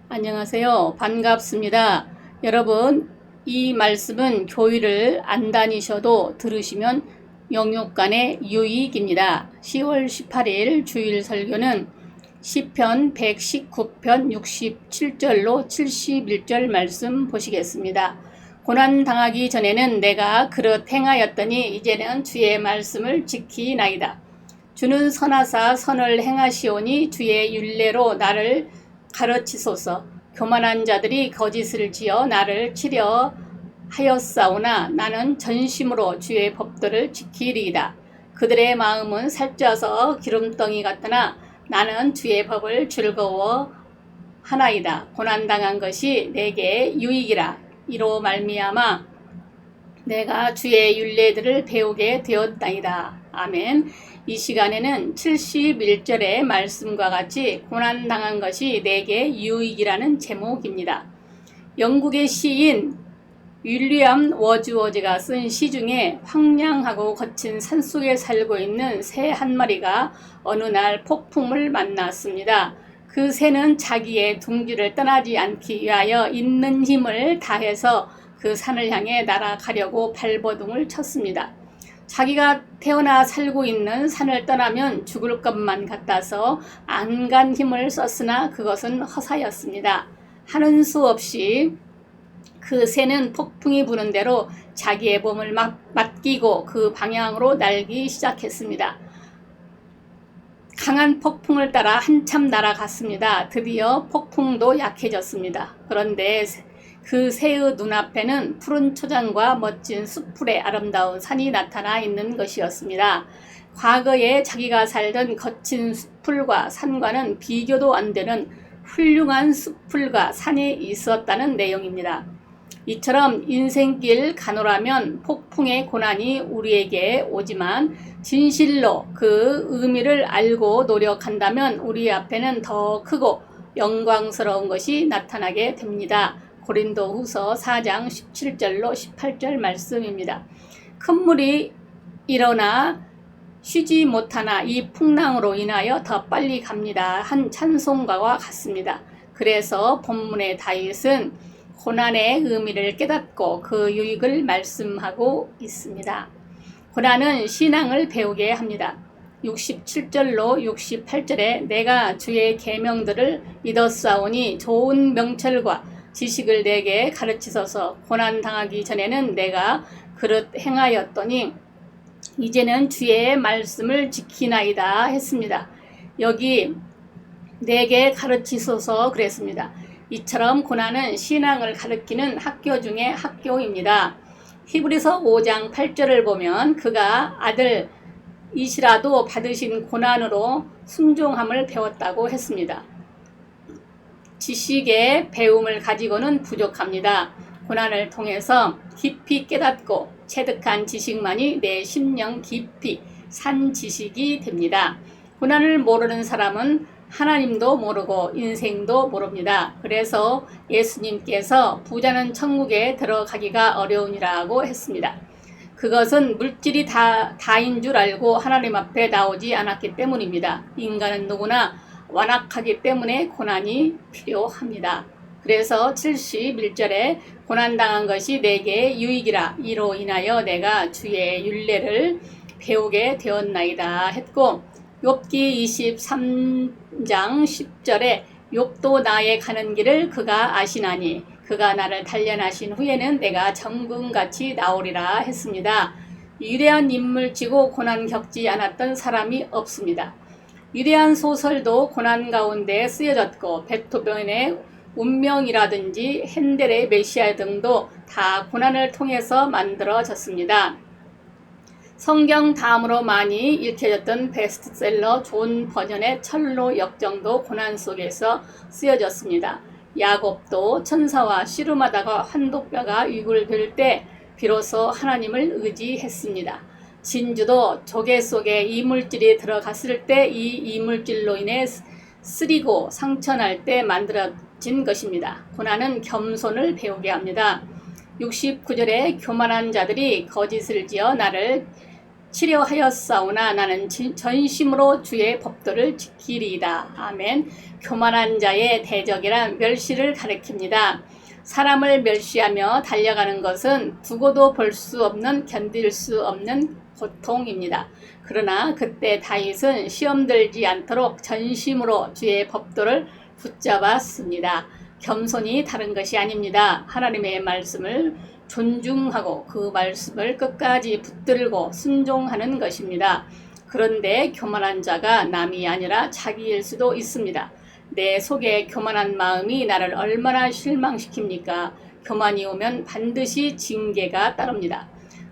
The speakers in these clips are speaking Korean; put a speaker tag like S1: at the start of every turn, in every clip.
S1: 안녕하세요. 반갑습니다. 여러분, 이 말씀은 교회를 안 다니셔도 들으시면 영육간의 유익입니다. 10월 18일 주일 설교는 시편 119편 67절로 71절 말씀 보시겠습니다. 고난 당하기 전에는 내가 그릇 행하였더니 이제는 주의 말씀을 지키나이다. 주는 선하사 선을 행하시오니 주의 율례로 나를 가르치소서. 교만한 자들이 거짓을 지어 나를 치려 하였사오나 나는 전심으로 주의 법도를 지키리이다. 그들의 마음은 살쪄서 기름덩이 같으나 나는 주의 법을 즐거워 하나이다. 고난당한 것이 내게 유익이라. 이로 말미암아 내가 주의 율례들을 배우게 되었다이다. 아멘. 이 시간에는 71절의 말씀과 같이 고난당한 것이 내게 유익이라는 제목입니다. 영국의 시인 윌리엄 워즈워즈가 쓴 시 중에 황량하고 거친 산속에 살고 있는 새 한 마리가 어느 날 폭풍을 만났습니다. 그 새는 자기의 둥지를 떠나지 않기 위하여 있는 힘을 다해서 그 산을 향해 날아가려고 발버둥을 쳤습니다. 자기가 태어나 살고 있는 산을 떠나면 죽을 것만 같아서 안간 힘을 썼으나 그것은 허사였습니다. 하는 수 없이 그 새는 폭풍이 부는 대로 자기의 몸을 맡기고 그 방향으로 날기 시작했습니다. 강한 폭풍을 따라 한참 날아갔습니다. 드디어 폭풍도 약해졌습니다. 그런데 그 새의 눈앞에는 푸른 초장과 멋진 숲풀의 아름다운 산이 나타나 있는 것이었습니다. 과거에 자기가 살던 거친 숲풀과 산과는 비교도 안 되는 훌륭한 숲풀과 산이 있었다는 내용입니다. 이처럼 인생길 가노라면 폭풍의 고난이 우리에게 오지만 진실로 그 의미를 알고 노력한다면 우리 앞에는 더 크고 영광스러운 것이 나타나게 됩니다. 고린도후서 4장 17절로 18절 말씀입니다. 큰 물이 일어나 쉬지 못하나 이 풍랑으로 인하여 더 빨리 갑니다. 한 찬송가와 같습니다. 그래서 본문의 다윗은 고난의 의미를 깨닫고 그 유익을 말씀하고 있습니다. 고난은 신앙을 배우게 합니다. 67절로 68절에 내가 주의 계명들을 믿었사오니 좋은 명철과 지식을 내게 가르치소서. 고난 당하기 전에는 내가 그릇 행하였더니 이제는 주의 말씀을 지키나이다 했습니다. 여기 내게 가르치소서 그랬습니다. 이처럼 고난은 신앙을 가르치는 학교 중에 학교입니다. 히브리서 5장 8절을 보면 그가 아들이시라도 받으신 고난으로 순종함을 배웠다고 했습니다. 지식의 배움을 가지고는 부족합니다. 고난을 통해서 깊이 깨닫고 체득한 지식만이 내 심령 깊이 산 지식이 됩니다. 고난을 모르는 사람은 하나님도 모르고 인생도 모릅니다. 그래서 예수님께서 부자는 천국에 들어가기가 어려우니라고 했습니다. 그것은 물질이 다인 줄 알고 하나님 앞에 나오지 않았기 때문입니다. 인간은 누구나 완악하기 때문에 고난이 필요합니다. 그래서 71절에 고난당한 것이 내게 유익이라. 이로 인하여 내가 주의 율례를 배우게 되었나이다 했고, 욥기 23장 10절에 욥도 나의 가는 길을 그가 아시나니 그가 나를 단련하신 후에는 내가 정금같이 나오리라 했습니다. 위대한 인물치고 고난 겪지 않았던 사람이 없습니다. 위대한 소설도 고난 가운데 쓰여졌고 베토벤의 운명이라든지 핸델의 메시아 등도 다 고난을 통해서 만들어졌습니다. 성경 다음으로 많이 읽혀졌던 베스트셀러 존 버전의 철로 역정도 고난 속에서 쓰여졌습니다. 야곱도 천사와 씨름하다가 환도뼈가 위굴될 때 비로소 하나님을 의지했습니다. 진주도 조개 속에 이물질이 들어갔을 때 이 이물질로 인해 쓰리고 상처날 때 만들어진 것입니다. 고난은 겸손을 배우게 합니다. 69절에 교만한 자들이 거짓을 지어 나를 치려하였사오나 나는 전심으로 주의 법도를 지키리이다. 아멘. 교만한 자의 대적이란 멸시를 가리킵니다. 사람을 멸시하며 달려가는 것은 두고도 볼 수 없는, 견딜 수 없는 고통입니다. 그러나 그때 다윗은 시험 들지 않도록 전심으로 주의 법도를 붙잡았습니다. 겸손이 다른 것이 아닙니다. 하나님의 말씀을 존중하고 그 말씀을 끝까지 붙들고 순종하는 것입니다. 그런데 교만한 자가 남이 아니라 자기일 수도 있습니다. 내 속에 교만한 마음이 나를 얼마나 실망시킵니까? 교만이 오면 반드시 징계가 따릅니다.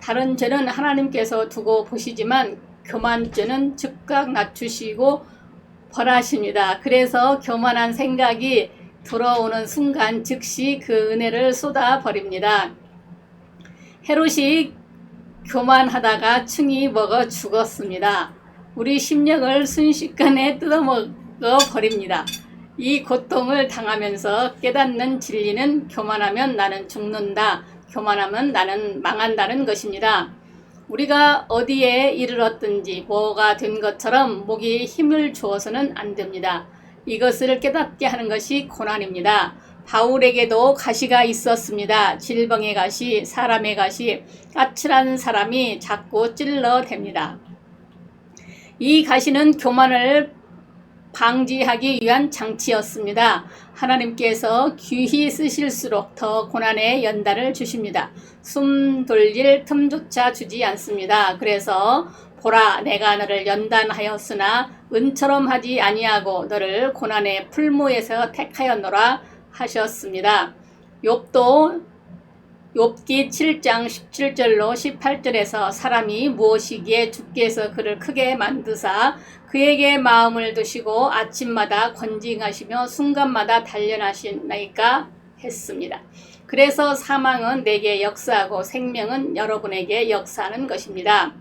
S1: 다른 죄는 하나님께서 두고 보시지만 교만죄는 즉각 낮추시고 벌하십니다. 그래서 교만한 생각이 들어오는 순간 즉시 그 은혜를 쏟아버립니다. 헤롯이 교만하다가 충이 먹어 죽었습니다. 우리 심령을 순식간에 뜯어먹어 버립니다. 이 고통을 당하면서 깨닫는 진리는 교만하면 나는 죽는다, 교만하면 나는 망한다는 것입니다. 우리가 어디에 이르렀든지 뭐가 된 것처럼 목에 힘을 주어서는 안 됩니다. 이것을 깨닫게 하는 것이 고난입니다. 바울에게도 가시가 있었습니다. 질병의 가시, 사람의 가시, 까칠한 사람이 자꾸 찔러댑니다. 이 가시는 교만을 방지하기 위한 장치였습니다. 하나님께서 귀히 쓰실수록 더 고난의 연단을 주십니다. 숨 돌릴 틈조차 주지 않습니다. 그래서 보라, 내가 너를 연단하였으나 은처럼 하지 아니하고 너를 고난의 풀무에서 택하였노라 하셨습니다. 욥기 7장 17절로 18절에서 사람이 무엇이기에 주께서 그를 크게 만드사 그에게 마음을 두시고 아침마다 권징하시며 순간마다 단련하시나이까 했습니다. 그래서 사망은 내게 역사하고 생명은 여러분에게 역사하는 것입니다.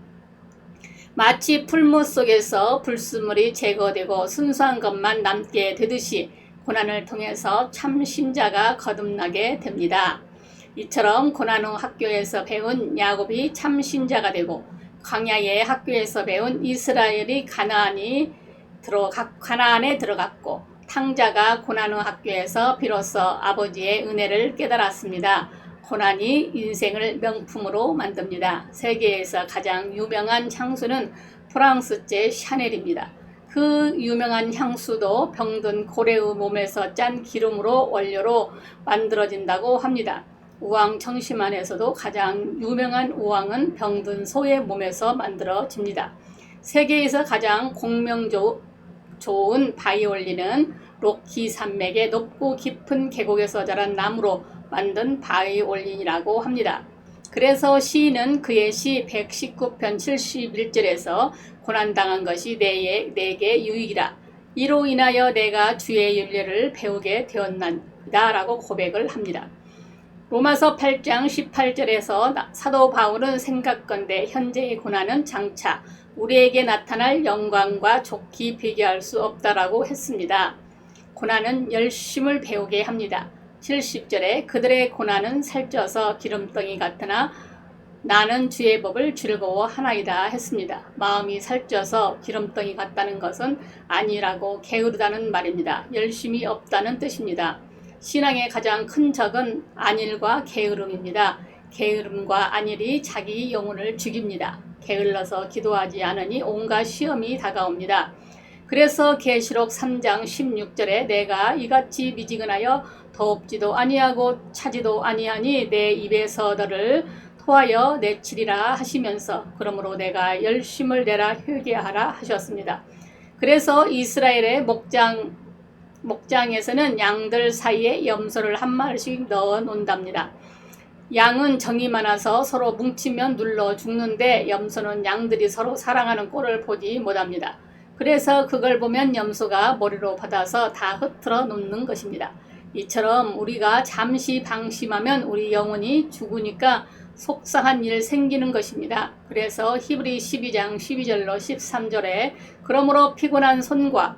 S1: 마치 풀무 속에서 불순물이 제거되고 순수한 것만 남게 되듯이 고난을 통해서 참 신자가 거듭나게 됩니다. 이처럼 고난 후 학교에서 배운 야곱이 참 신자가 되고 광야의 학교에서 배운 이스라엘이 가나안에 들어갔고 탕자가 고난 후 학교에서 비로소 아버지의 은혜를 깨달았습니다. 고난이 인생을 명품으로 만듭니다. 세계에서 가장 유명한 향수는 프랑스제 샤넬입니다. 그 유명한 향수도 병든 고래의 몸에서 짠 기름으로 원료로 만들어진다고 합니다. 우왕 청심환에서도 가장 유명한 우왕은 병든 소의 몸에서 만들어집니다. 세계에서 가장 공명 좋은 바이올린은 로키 산맥의 높고 깊은 계곡에서 자란 나무로 만든 바이올린이라고 합니다. 그래서 시인은 그의 시 119편 71절에서 고난당한 것이 내게 유익이라. 이로 인하여 내가 주의 윤례를 배우게 되었나이다 라고 고백을 합니다. 로마서 8장 18절에서 사도 바울은 생각건대 현재의 고난은 장차 우리에게 나타날 영광과 좋게 비교할 수 없다라고 했습니다. 고난은 열심을 배우게 합니다. 70절에 그들의 고난은 살쪄서 기름덩이 같으나 나는 주의 법을 즐거워하나이다 했습니다. 마음이 살쪄서 기름덩이 같다는 것은 아니라고 게으르다는 말입니다. 열심이 없다는 뜻입니다. 신앙의 가장 큰 적은 안일과 게으름입니다. 게으름과 안일이 자기 영혼을 죽입니다. 게을러서 기도하지 않으니 온갖 시험이 다가옵니다. 그래서 계시록 3장 16절에 내가 이같이 미지근하여 더웁지도 아니하고 차지도 아니하니 내 입에서 너를 토하여 내치리라 하시면서 그러므로 내가 열심을 내라 회개하라 하셨습니다. 그래서 이스라엘의 목장에서는 양들 사이에 염소를 한 마리씩 넣어 놓는답니다. 양은 정이 많아서 서로 뭉치면 눌러 죽는데 염소는 양들이 서로 사랑하는 꼴을 보지 못합니다. 그래서 그걸 보면 염소가 머리로 받아서 다 흩트러 놓는 것입니다. 이처럼 우리가 잠시 방심하면 우리 영혼이 죽으니까 속상한 일 생기는 것입니다. 그래서 히브리 12장 12절로 13절에 그러므로 피곤한 손과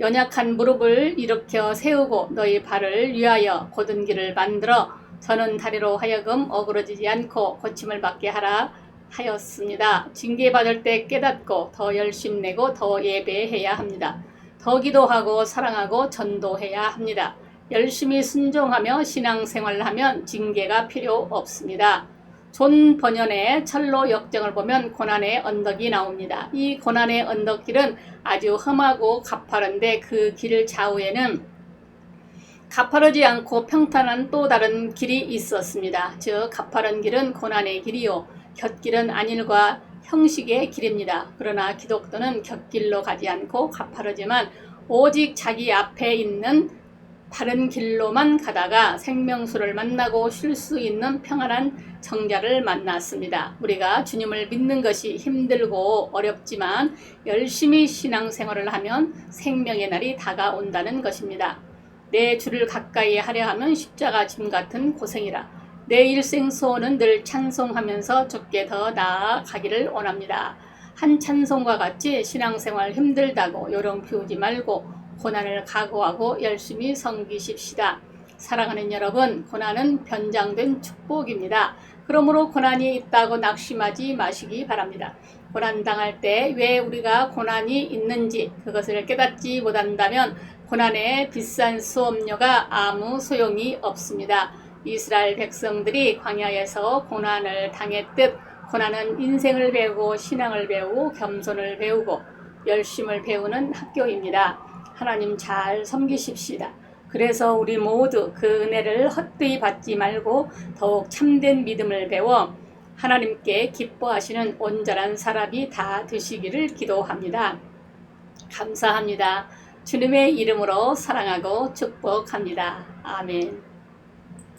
S1: 연약한 무릎을 일으켜 세우고 너희 발을 위하여 곧은 길을 만들어 저는 다리로 하여금 어그러지지 않고 고침을 받게 하라 하였습니다. 징계받을 때 깨닫고 더 열심 내고 더 예배해야 합니다. 더 기도하고 사랑하고 전도해야 합니다. 열심히 순종하며 신앙생활을 하면 징계가 필요 없습니다. 존 번연의 철로 역정을 보면 고난의 언덕이 나옵니다. 이 고난의 언덕길은 아주 험하고 가파른데 그 길 좌우에는 가파르지 않고 평탄한 또 다른 길이 있었습니다. 즉 가파른 길은 고난의 길이요 곁길은 안일과 형식의 길입니다. 그러나 기독교는 곁길로 가지 않고 가파르지만 오직 자기 앞에 있는 바른 길로만 가다가 생명수를 만나고 쉴 수 있는 평안한 정자를 만났습니다. 우리가 주님을 믿는 것이 힘들고 어렵지만 열심히 신앙생활을 하면 생명의 날이 다가온다는 것입니다. 내 주를 가까이 하려 하면 십자가 짐 같은 고생이라. 내 일생 소원은 늘 찬송하면서 주께 더 나아가기를 원합니다. 한 찬송과 같이 신앙생활 힘들다고 요령 피우지 말고 고난을 각오하고 열심히 섬기십시다. 사랑하는 여러분, 고난은 변장된 축복입니다. 그러므로 고난이 있다고 낙심하지 마시기 바랍니다. 고난 당할 때 왜 우리가 고난이 있는지 그것을 깨닫지 못한다면 고난의 비싼 수업료가 아무 소용이 없습니다. 이스라엘 백성들이 광야에서 고난을 당했듯 고난은 인생을 배우고 신앙을 배우고 겸손을 배우고 열심을 배우는 학교입니다. 하나님 잘 섬기십시다. 그래서 우리 모두 그 은혜를 헛되이 받지 말고 더욱 참된 믿음을 배워 하나님께 기뻐하시는 온전한 사람이 다 되시기를 기도합니다. 감사합니다. 주님의 이름으로 사랑하고 축복합니다. 아멘.